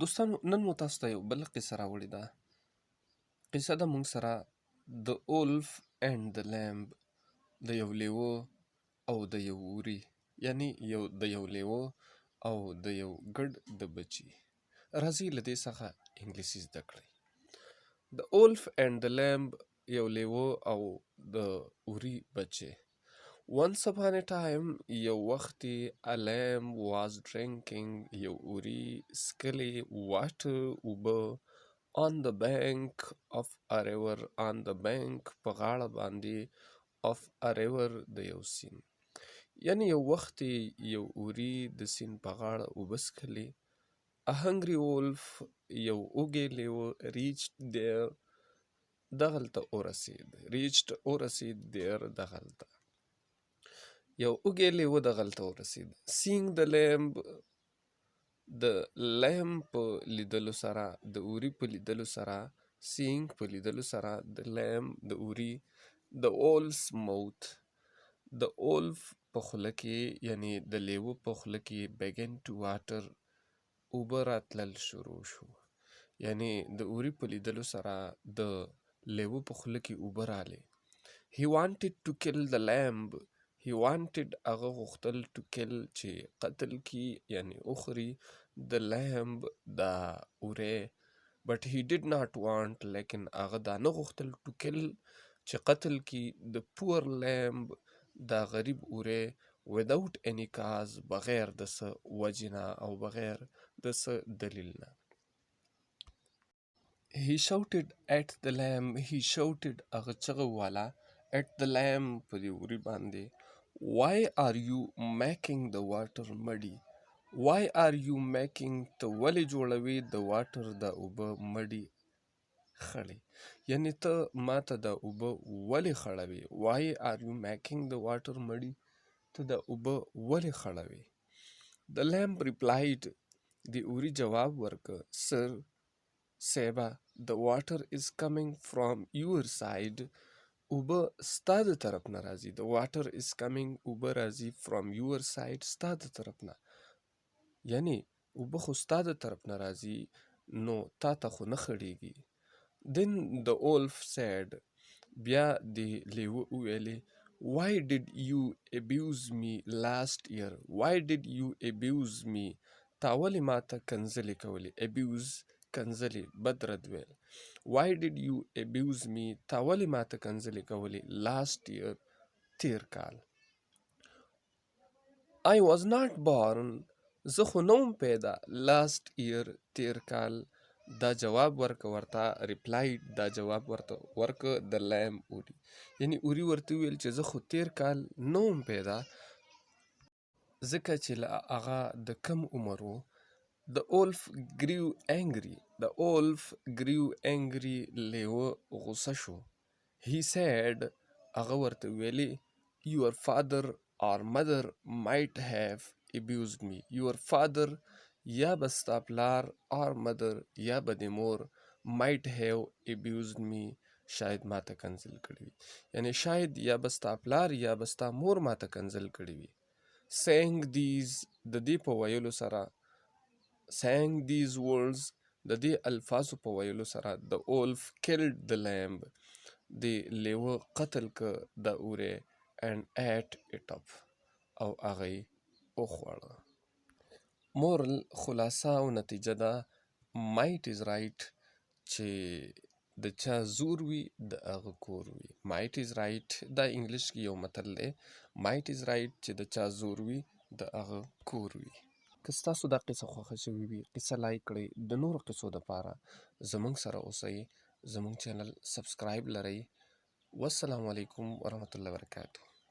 دوستانو نن مو تاسو ته یو بل قصه راوړې ده. قصه ده موږ سره د اولف اینډ د لیمب، د یو لیوه او د یو وري، یعنی د یو لیوه او د یو ګډ د بچي. راځئ له دې څخه انګلیسي زده کړئ. د اولف اینډ د لیمب، یو لیوه او د وري بچي. Once upon a time، یو وخت a lamb was drinking، یو وري سکلی water اوبه on the bank of a river، on the bank په غاړه باندې of a river د یو سیند. یعنی یو وخت یو وري د سیند په غاړه اوبه سکلی. a hungry wolf، یو اوږی لیوه reached there، دغلته ورسید there دغلته. یو اوږی لیوه دغلته ورسید. seeing the lamb، د لیمب په لیدلو سره، د وري په لیدلو سره، seeing په لیدلو سره د لیمب د وري، د wolf's mouth، د اولف په خوله کې، یعنی د لیوه په خوله کې begin to water، اوبه راتلل شروع شو. یعنی د وري په لیدلو سره د لیوه په خوله کې اوبه رالې. he wanted to kill the lamb، he wanted هغه غوښتل to kill چې قتل کی، یعنی اخري the lamb دا وری. but he did not want، لیکن هغه دا نه غوښتل to kill چې قتل کی the poor lamb دا غریب وری without any cause، بغیر د څه وجې نه او بغیر د څه دلیل نه. he shouted at the lamb، he shouted هغه چغه واله at the lamb په دې وري باندې. why are you making the water muddy، why are you making، ته ولې جوړوي the water د اوبه muddy خړې، یعنی ته ماته د اوبه ولې خړوي. why are you making the water muddy، ته د اوبه ولې خړوي. the lamb replied، د وري جواب ورکړ sir، صیبه the water is coming from your side، اوبه ستا د طرف نه راځي. the water is coming، اوبه راځي from your side، ستا د طرف نه، یعنی اوبه خو ستا د طرف نه راځي نو تا ته خو نه خړیږي. then the wolf said، بیا د لیوه وویلې why did you abuse me last year، why did you abuse me، تا ولې ماته کنځلې کولې. abuse کنځلې، بد رد ویل. why did you abuse me، تا ولې ماته کنځلې کولې last year تیر کال. I was not born، زه خو نه وم پیدا last year تیر کال. دا جواب ورته replied، دا جواب ورته ورکه the lamb وري، یعنی وري ورته ویل چې زه خو تیر کال نه وم پیدا ځکه چې له هغه د کم عمر و. the wolf grew angry، the wolf grew angry، لیوه غصه شو. he said، هغه ورته ویلي your father or mother might have abused me، your father یا به ستا پلار or mother یا به د مور might have abused me شاید ماته کنځل کړي وي، یعنی شاید یا به ستا پلار یا به ستا مور ماته کنځل کړي وي. saying these، د دې په ویلو سره، saying these words، د دې الفاظو په ویلو سره the wolf killed the lamb، د لیوه قتل که د اوری and ate it up، او هغه یې وخوړه. مورل، خلاصه او نتیجه ده might is right، چې د چا زور وي د هغه کور وي. might is right دا انګلیش کې یو متل دی. might is right چې د چا زور وي د هغه کور وي. که ستاسو دا قصه خوښه شوې وي قصه لایک کړئ. د نورو قصو دپاره زموږ سره اوسئ، زموږ چینل سبسکرایب لرئ. والسلام علیکم ورحمة الله وبرکاته.